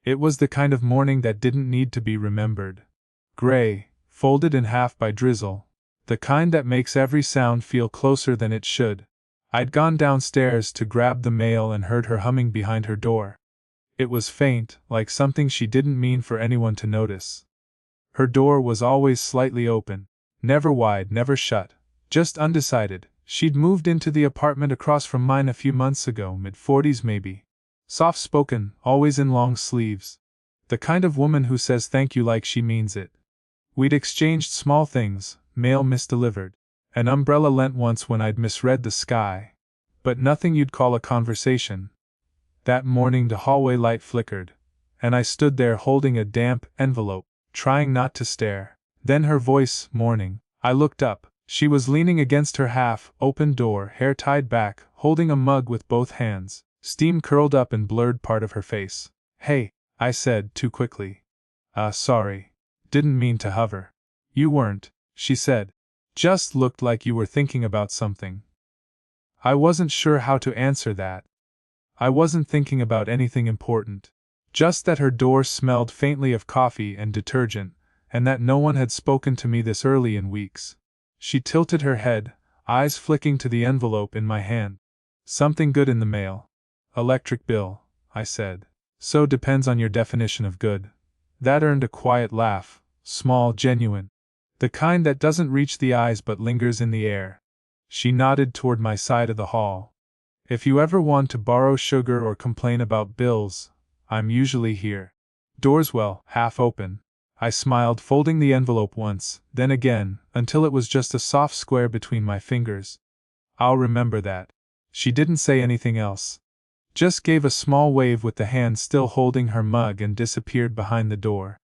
It was the kind of morning that didn't need to be remembered. Gray, folded in half by drizzle. The kind that makes every sound feel closer than it should. I'd gone downstairs to grab the mail and heard her humming behind her door. It was faint, like something she didn't mean for anyone to notice. Her door was always slightly open. Never wide, never shut. Just undecided. She'd moved into the apartment across from mine a few months ago, mid-40s maybe. Soft-spoken, always in long sleeves. The kind of woman who says thank you like she means it. We'd exchanged small things, mail misdelivered. An umbrella lent once when I'd misread the sky. But nothing you'd call a conversation. That morning the hallway light flickered, and I stood there holding a damp envelope, trying not to stare. Then her voice, morning. I looked up. She was leaning against her half-open door, hair tied back, holding a mug with both hands, steam curled up and blurred part of her face. Hey, I said, too quickly. Sorry. Didn't mean to hover. You weren't, she said. Just looked like you were thinking about something. I wasn't sure how to answer that. I wasn't thinking about anything important. Just that her door smelled faintly of coffee and detergent, and that no one had spoken to me this early in weeks. She tilted her head, eyes flicking to the envelope in my hand. Something good in the mail. Electric bill, I said. So depends on your definition of good. That earned a quiet laugh, small, genuine. The kind that doesn't reach the eyes but lingers in the air. She nodded toward my side of the hall. If you ever want to borrow sugar or complain about bills, I'm usually here. Doors well, half open. I smiled, folding the envelope once, then again, until it was just a soft square between my fingers. I'll remember that. She didn't say anything else. Just gave a small wave with the hand still holding her mug and disappeared behind the door.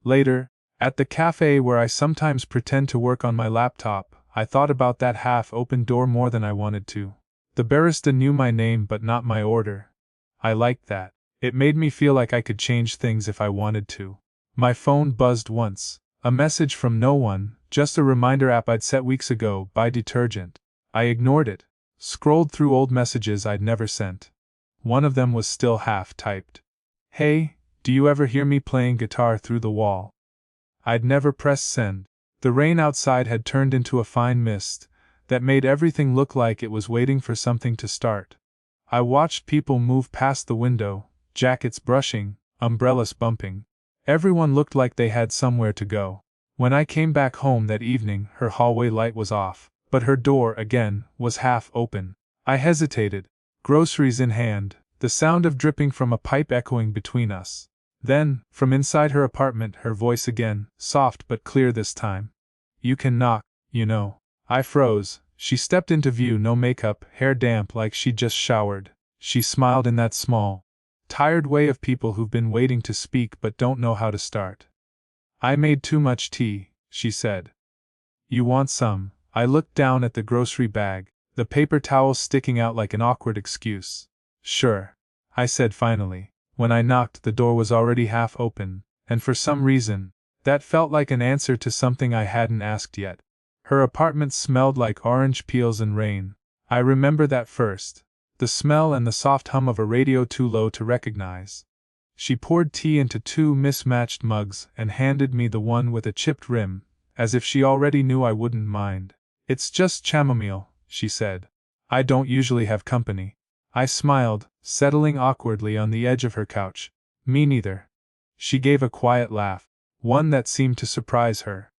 Later, at the cafe where I sometimes pretend to work on my laptop, I thought about that half-open door more than I wanted to. The barista knew my name but not my order. I liked that. It made me feel like I could change things if I wanted to. My phone buzzed once. A message from no one, just a reminder app I'd set weeks ago, buy detergent. I ignored it, scrolled through old messages I'd never sent. One of them was still half-typed. Hey, do you ever hear me playing guitar through the wall? I'd never pressed send. The rain outside had turned into a fine mist that made everything look like it was waiting for something to start. I watched people move past the window, jackets brushing, umbrellas bumping. Everyone looked like they had somewhere to go. When I came back home that evening, her hallway light was off, but her door, again, was half open. I hesitated, groceries in hand, the sound of dripping from a pipe echoing between us. Then, from inside her apartment, her voice again, soft but clear this time. You can knock, you know. I froze. She stepped into view, no makeup, hair damp like she'd just showered. She smiled in that small, tired way of people who've been waiting to speak but don't know how to start. I made too much tea, she said. You want some? I looked down at the grocery bag, the paper towel sticking out like an awkward excuse. Sure, I said finally. When I knocked, the door was already half open, and for some reason, that felt like an answer to something I hadn't asked yet. Her apartment smelled like orange peels and rain. I remember that first. The smell and the soft hum of a radio too low to recognize. She poured tea into two mismatched mugs and handed me the one with a chipped rim, as if she already knew I wouldn't mind. It's just chamomile, she said. I don't usually have company. I smiled, settling awkwardly on the edge of her couch. Me neither. She gave a quiet laugh, one that seemed to surprise her.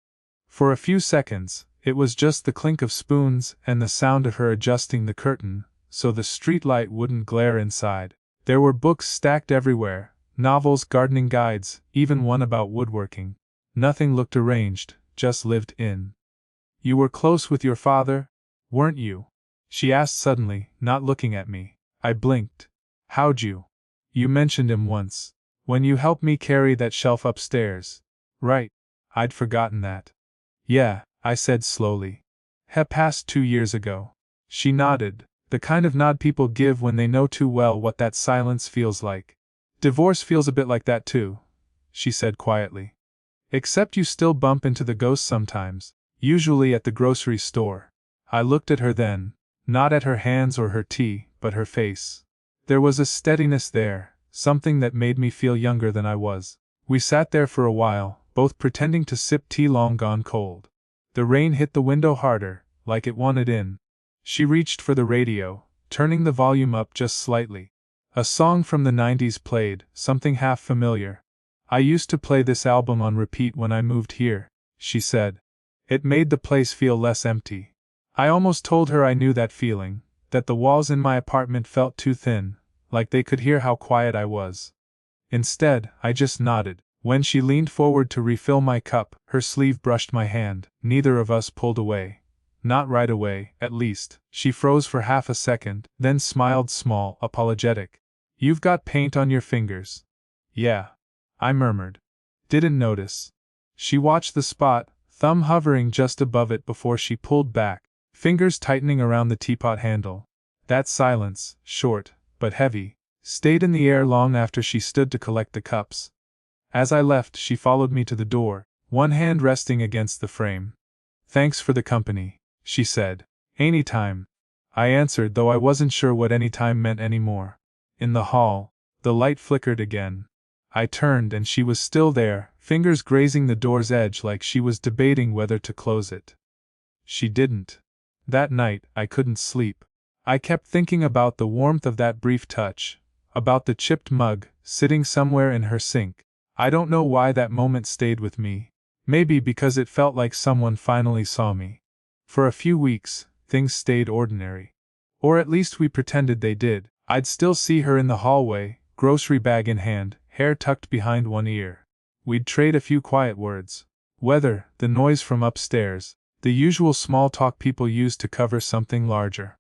For a few seconds, it was just the clink of spoons and the sound of her adjusting the curtain, so the streetlight wouldn't glare inside. There were books stacked everywhere, novels, gardening guides, even one about woodworking. Nothing looked arranged, just lived in. You were close with your father, weren't you? She asked suddenly, not looking at me. I blinked. How'd you? You mentioned him once. When you helped me carry that shelf upstairs. Right. I'd forgotten that. Yeah, I said slowly. Past 2 years ago. She nodded, the kind of nod people give when they know too well what that silence feels like. Divorce feels a bit like that too, she said quietly. Except you still bump into the ghost sometimes, usually at the grocery store. I looked at her then, not at her hands or her tea, but her face. There was a steadiness there, something that made me feel younger than I was. We sat there for a while, both pretending to sip tea long gone cold. The rain hit the window harder, like it wanted in. She reached for the radio, turning the volume up just slightly. A song from the 90s played, something half familiar. I used to play this album on repeat when I moved here, she said. It made the place feel less empty. I almost told her I knew that feeling, that the walls in my apartment felt too thin, like they could hear how quiet I was. Instead, I just nodded. When she leaned forward to refill my cup, her sleeve brushed my hand. Neither of us pulled away. Not right away, at least. She froze for half a second, then smiled small, apologetic. You've got paint on your fingers. Yeah. I murmured. Didn't notice. She watched the spot, thumb hovering just above it before she pulled back, fingers tightening around the teapot handle. That silence, short, but heavy, stayed in the air long after she stood to collect the cups. As I left, she followed me to the door, one hand resting against the frame. Thanks for the company, she said. Any time, I answered, though I wasn't sure what any time meant anymore. In the hall, the light flickered again. I turned and she was still there, fingers grazing the door's edge like she was debating whether to close it. She didn't. That night, I couldn't sleep. I kept thinking about the warmth of that brief touch, about the chipped mug, sitting somewhere in her sink. I don't know why that moment stayed with me. Maybe because it felt like someone finally saw me. For a few weeks, things stayed ordinary. Or at least we pretended they did. I'd still see her in the hallway, grocery bag in hand, hair tucked behind one ear. We'd trade a few quiet words. Weather, the noise from upstairs, the usual small talk people use to cover something larger.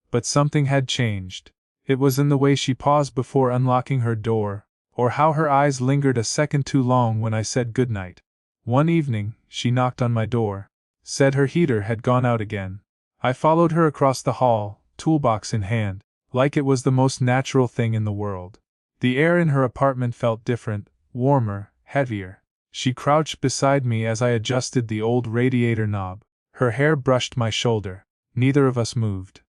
But something had changed. It was in the way she paused before unlocking her door, or how her eyes lingered a second too long when I said goodnight. One evening, she knocked on my door, said her heater had gone out again. I followed her across the hall, toolbox in hand, like it was the most natural thing in the world. The air in her apartment felt different, warmer, heavier. She crouched beside me as I adjusted the old radiator knob. Her hair brushed my shoulder. Neither of us moved.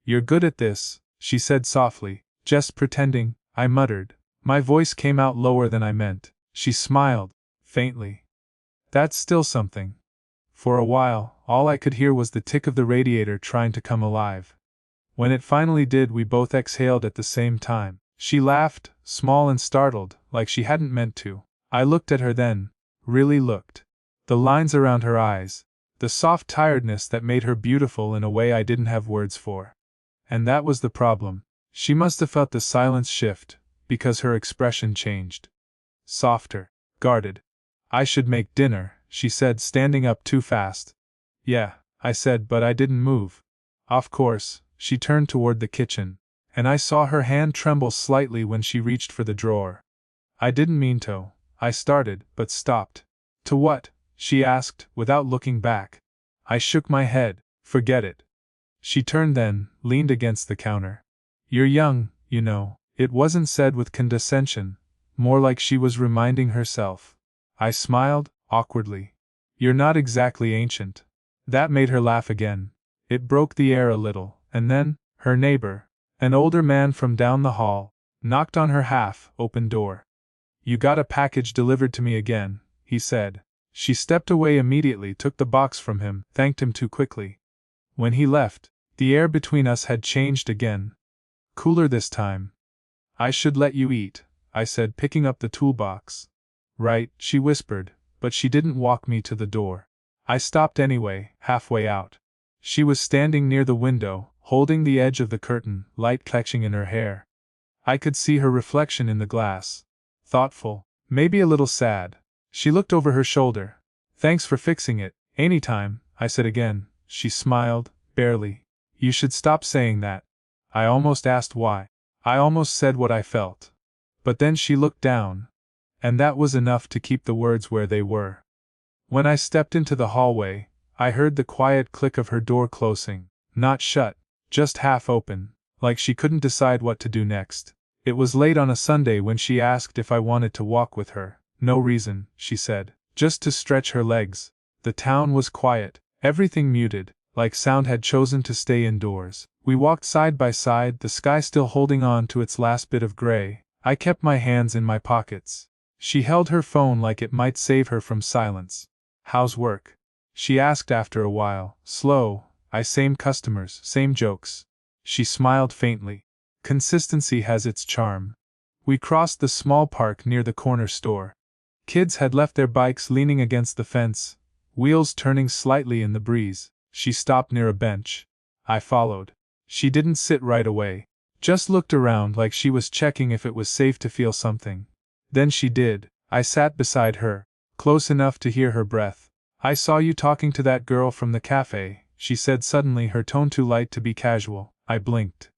You're good at this, she said softly. Just pretending, I muttered. My voice came out lower than I meant. She smiled, faintly. That's still something. For a while, all I could hear was the tick of the radiator trying to come alive. When it finally did, we both exhaled at the same time. She laughed, small and startled, like she hadn't meant to. I looked at her then, really looked. The lines around her eyes, the soft tiredness that made her beautiful in a way I didn't have words for. And that was the problem. She must have felt the silence shift, because her expression changed. Softer, guarded. I should make dinner, she said, standing up too fast. Yeah, I said, but I didn't move. Of course. She turned toward the kitchen, and I saw her hand tremble slightly when she reached for the drawer. I didn't mean to, I started, but stopped. To what? She asked, without looking back. I shook my head. Forget it. She turned then, leaned against the counter. You're young, you know. It wasn't said with condescension, more like she was reminding herself. I smiled, awkwardly. You're not exactly ancient. That made her laugh again. It broke the air a little. And then, her neighbor, an older man from down the hall, knocked on her half-open door. You got a package delivered to me again, he said. She stepped away immediately, took the box from him, thanked him too quickly. When he left, the air between us had changed again. Cooler this time. I should let you eat, I said, picking up the toolbox. Right, she whispered, but she didn't walk me to the door. I stopped anyway, halfway out. She was standing near the window, holding the edge of the curtain, light catching in her hair. I could see her reflection in the glass. Thoughtful, maybe a little sad. She looked over her shoulder. Thanks for fixing it. Anytime, I said again. She smiled, barely. You should stop saying that. I almost asked why. I almost said what I felt. But then she looked down. And that was enough to keep the words where they were. When I stepped into the hallway, I heard the quiet click of her door closing. Not shut, just half open, like she couldn't decide what to do next. It was late on a Sunday when she asked if I wanted to walk with her. No reason, she said, just to stretch her legs. The town was quiet, everything muted, like sound had chosen to stay indoors. We walked side by side, the sky still holding on to its last bit of gray. I kept my hands in my pockets. She held her phone like it might save her from silence. "How's work?" she asked after a while. "Slow, same customers, same jokes." She smiled faintly. Consistency has its charm. We crossed the small park near the corner store. Kids had left their bikes leaning against the fence, wheels turning slightly in the breeze. She stopped near a bench. I followed. She didn't sit right away, just looked around like she was checking if it was safe to feel something. Then she did. I sat beside her, close enough to hear her breath. "I saw you talking to that girl from the cafe," she said suddenly, her tone too light to be casual. I blinked.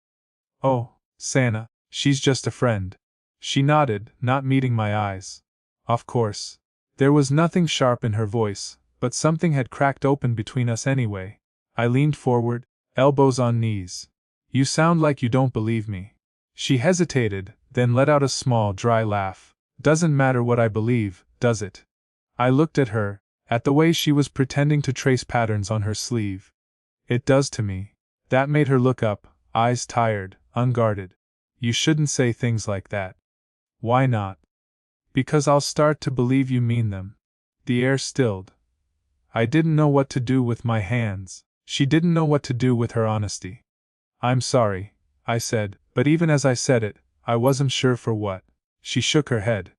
"Oh, Santa, she's just a friend." She nodded, not meeting my eyes. Of course. There was nothing sharp in her voice, but something had cracked open between us anyway. I leaned forward, elbows on knees. "You sound like you don't believe me." She hesitated, then let out a small, dry laugh. "Doesn't matter what I believe, does it?" I looked at her, at the way she was pretending to trace patterns on her sleeve. "It does to me." That made her look up, eyes tired, unguarded. "You shouldn't say things like that." "Why not?" "Because I'll start to believe you mean them." The air stilled. I didn't know what to do with my hands. She didn't know what to do with her honesty. "I'm sorry," I said, but even as I said it, I wasn't sure for what. She shook her head.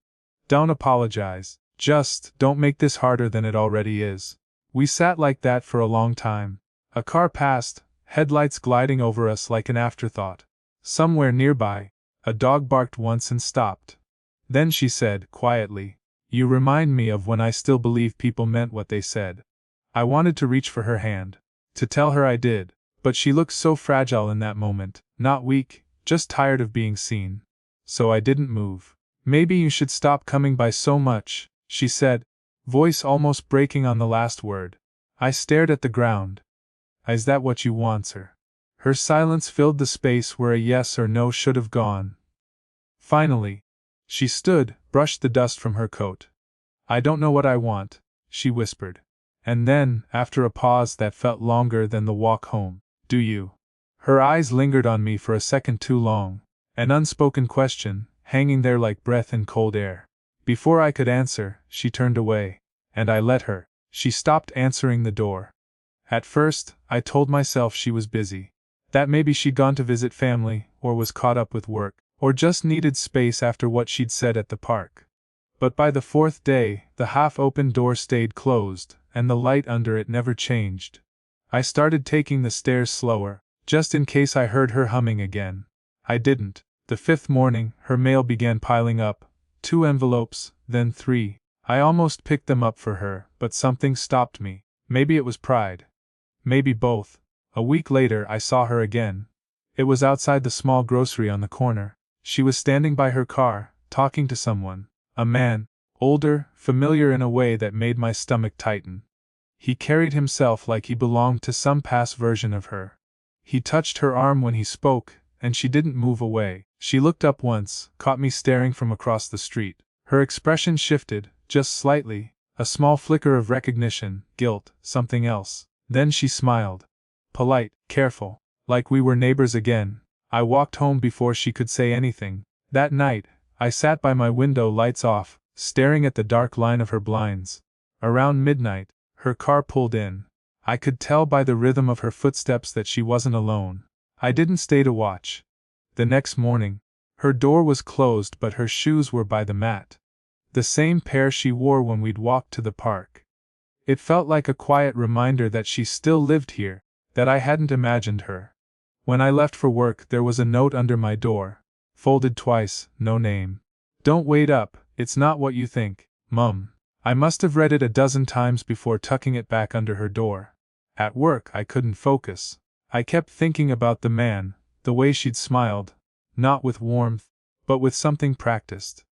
"Don't apologize. Just don't make this harder than it already is." We sat like that for a long time. A car passed, headlights gliding over us like an afterthought. Somewhere nearby, a dog barked once and stopped. Then she said, quietly, "You remind me of when I still believed people meant what they said." I wanted to reach for her hand, to tell her I did, but she looked so fragile in that moment, not weak, just tired of being seen. So I didn't move. "Maybe you should stop coming by so much," she said, voice almost breaking on the last word. I stared at the ground. "Is that what you want, sir?" Her silence filled the space where a yes or no should have gone. Finally, she stood, brushed the dust from her coat. "I don't know what I want," she whispered. And then, after a pause that felt longer than the walk home, "Do you?" Her eyes lingered on me for a second too long, an unspoken question, hanging there like breath in cold air. Before I could answer, she turned away, and I let her. She stopped answering the door. At first, I told myself she was busy. That maybe she'd gone to visit family, or was caught up with work, or just needed space after what she'd said at the park. But by the fourth day, the half-open door stayed closed, and the light under it never changed. I started taking the stairs slower, just in case I heard her humming again. I didn't. The fifth morning, her mail began piling up. 2 envelopes, then 3. I almost picked them up for her, but something stopped me. Maybe it was pride. Maybe both. A week later, I saw her again. It was outside the small grocery on the corner. She was standing by her car, talking to someone. A man, older, familiar in a way that made my stomach tighten. He carried himself like he belonged to some past version of her. He touched her arm when he spoke, and she didn't move away. She looked up once, caught me staring from across the street. Her expression shifted, just slightly, a small flicker of recognition, guilt, something else. Then she smiled. Polite, careful, like we were neighbors again. I walked home before she could say anything. That night, I sat by my window, lights off, staring at the dark line of her blinds. Around midnight, her car pulled in. I could tell by the rhythm of her footsteps that she wasn't alone. I didn't stay to watch. The next morning, her door was closed but her shoes were by the mat. The same pair she wore when we'd walked to the park. It felt like a quiet reminder that she still lived here, that I hadn't imagined her. When I left for work, there was a note under my door, folded twice, no name. "Don't wait up, it's not what you think, Mum." I must have read it a dozen times before tucking it back under her door. At work, I couldn't focus. I kept thinking about the man, the way she'd smiled, not with warmth, but with something practiced.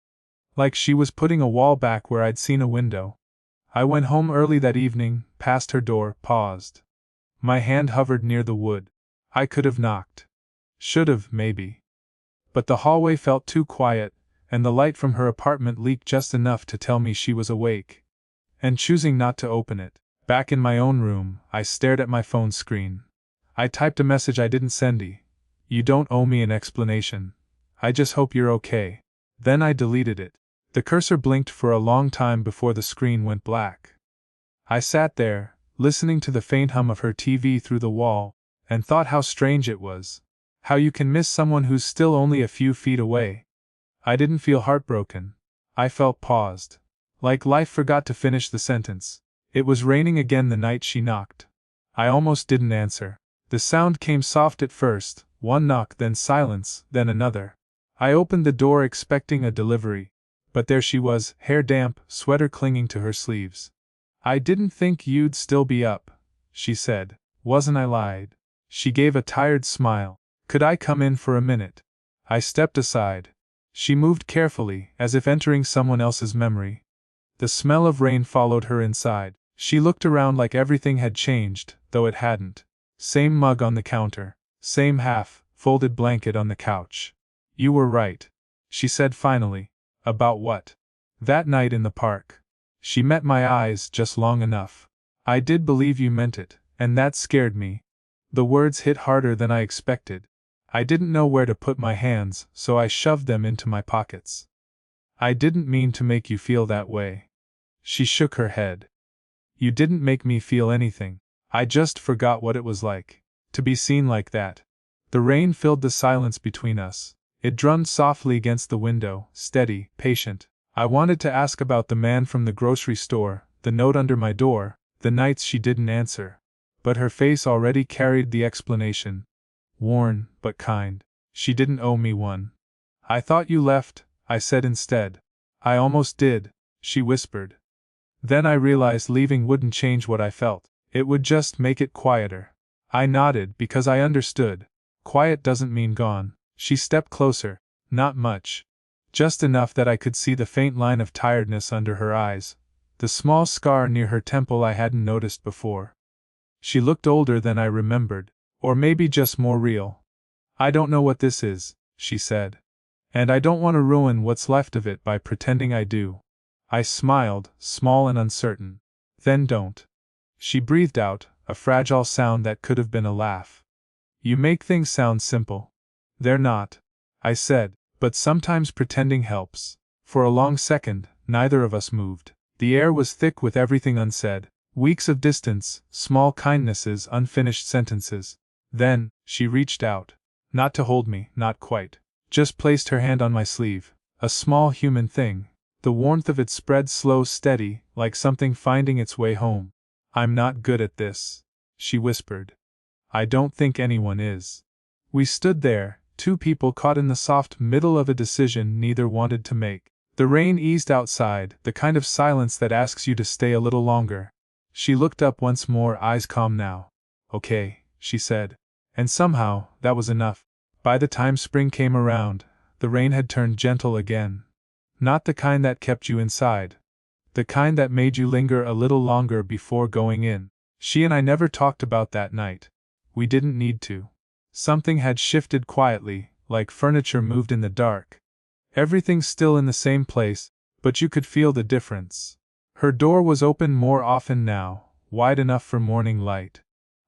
Like she was putting a wall back where I'd seen a window. I went home early that evening, passed her door, paused. My hand hovered near the wood. I could have knocked. Should have, maybe. But the hallway felt too quiet, and the light from her apartment leaked just enough to tell me she was awake. And choosing not to open it, back in my own room, I stared at my phone screen. I typed a message I didn't send. "You don't owe me an explanation. I just hope you're okay." Then I deleted it. The cursor blinked for a long time before the screen went black. I sat there, listening to the faint hum of her TV through the wall, and thought how strange it was. How you can miss someone who's still only a few feet away. I didn't feel heartbroken. I felt paused. Like life forgot to finish the sentence. It was raining again the night she knocked. I almost didn't answer. The sound came soft at first, one knock, then silence, then another. I opened the door expecting a delivery, but there she was, hair damp, sweater clinging to her sleeves. I didn't think you'd still be up, she said. Wasn't I? Lied. She gave a tired smile. Could I come in for a minute? I stepped aside. She moved carefully, as if entering someone else's memory. The smell of rain followed her inside. She looked around like everything had changed, though it hadn't. Same mug on the counter. Same half-folded blanket on the couch. You were right, she said finally. About what? That night in the park. She met my eyes just long enough. I did believe you meant it, and that scared me. The words hit harder than I expected. I didn't know where to put my hands, so I shoved them into my pockets. I didn't mean to make you feel that way. She shook her head. You didn't make me feel anything. I just forgot what it was like to be seen like that. The rain filled the silence between us. It drummed softly against the window, steady, patient. I wanted to ask about the man from the grocery store, the note under my door, the nights she didn't answer. But her face already carried the explanation. Worn, but kind. She didn't owe me one. I thought you left, I said instead. I almost did, she whispered. Then I realized leaving wouldn't change what I felt. It would just make it quieter. I nodded because I understood. Quiet doesn't mean gone. She stepped closer. Not much. Just enough that I could see the faint line of tiredness under her eyes, the small scar near her temple I hadn't noticed before. She looked older than I remembered, or maybe just more real. I don't know what this is, she said. And I don't want to ruin what's left of it by pretending I do. I smiled, small and uncertain. Then don't. She breathed out, a fragile sound that could have been a laugh. You make things sound simple. They're not, I said, but sometimes pretending helps. For a long second, neither of us moved. The air was thick with everything unsaid. Weeks of distance, small kindnesses, unfinished sentences. Then, she reached out. Not to hold me, not quite. Just placed her hand on my sleeve. A small human thing. The warmth of it spread slow, steady, like something finding its way home. I'm not good at this, she whispered. I don't think anyone is. We stood there, two people caught in the soft middle of a decision neither wanted to make. The rain eased outside, the kind of silence that asks you to stay a little longer. She looked up once more, eyes calm now. Okay, she said. And somehow, that was enough. By the time spring came around, the rain had turned gentle again. Not the kind that kept you inside. The kind that made you linger a little longer before going in. She and I never talked about that night. We didn't need to. Something had shifted quietly, like furniture moved in the dark. Everything still in the same place, but you could feel the difference. Her door was open more often now, wide enough for morning light.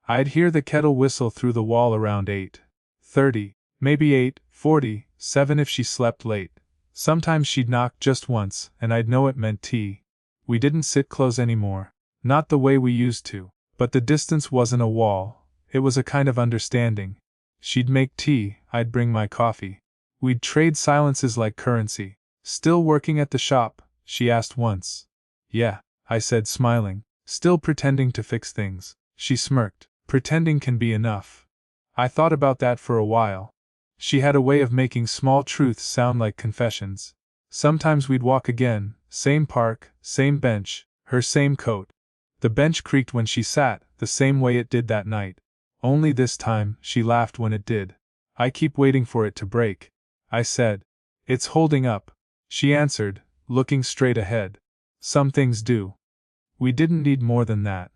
I'd hear the kettle whistle through the wall around 8:30, maybe 8:47 if she slept late. Sometimes she'd knock just once, and I'd know it meant tea. We didn't sit close anymore. Not the way we used to. But the distance wasn't a wall, it was a kind of understanding. She'd make tea, I'd bring my coffee. We'd trade silences like currency. Still working at the shop? She asked once. Yeah, I said, smiling. Still pretending to fix things. She smirked. Pretending can be enough. I thought about that for a while. She had a way of making small truths sound like confessions. Sometimes we'd walk again, same park, same bench, her same coat. The bench creaked when she sat, the same way it did that night. Only this time, she laughed when it did. I keep waiting for it to break, I said. It's holding up, she answered, looking straight ahead. Some things do. We didn't need more than that.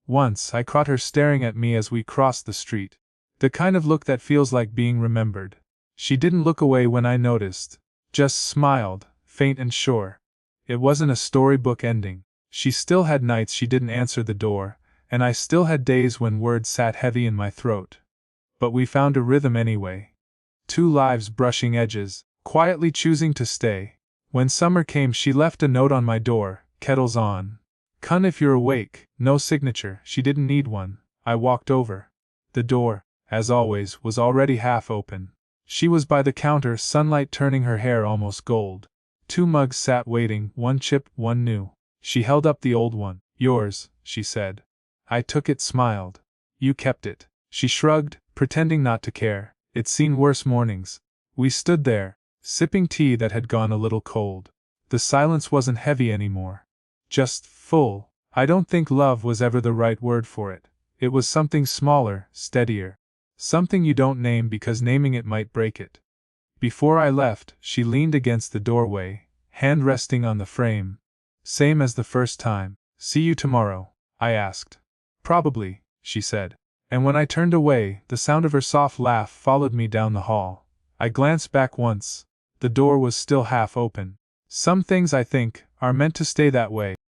Once I caught her staring at me as we crossed the street. The kind of look that feels like being remembered. She didn't look away when I noticed. Just smiled, faint and sure. It wasn't a storybook ending. She still had nights she didn't answer the door, and I still had days when words sat heavy in my throat. But we found a rhythm anyway. Two lives brushing edges, quietly choosing to stay. When summer came, she left a note on my door, "Kettle's on. Come if you're awake." No signature, she didn't need one. I walked over. The door, as always, was already half open. She was by the counter, sunlight turning her hair almost gold. 2 mugs sat waiting, one chipped, one new. She held up the old one. "Yours," she said. I took it, smiled. "You kept it." She shrugged, pretending not to care. It's seen worse mornings. We stood there, sipping tea that had gone a little cold. The silence wasn't heavy anymore. Just full. I don't think love was ever the right word for it. It was something smaller, steadier. Something you don't name because naming it might break it. Before I left, she leaned against the doorway, hand resting on the frame. "Same as the first time. See you tomorrow?" I asked. "Probably," she said. And when I turned away, the sound of her soft laugh followed me down the hall. I glanced back once. The door was still half open. Some things, I think, are meant to stay that way.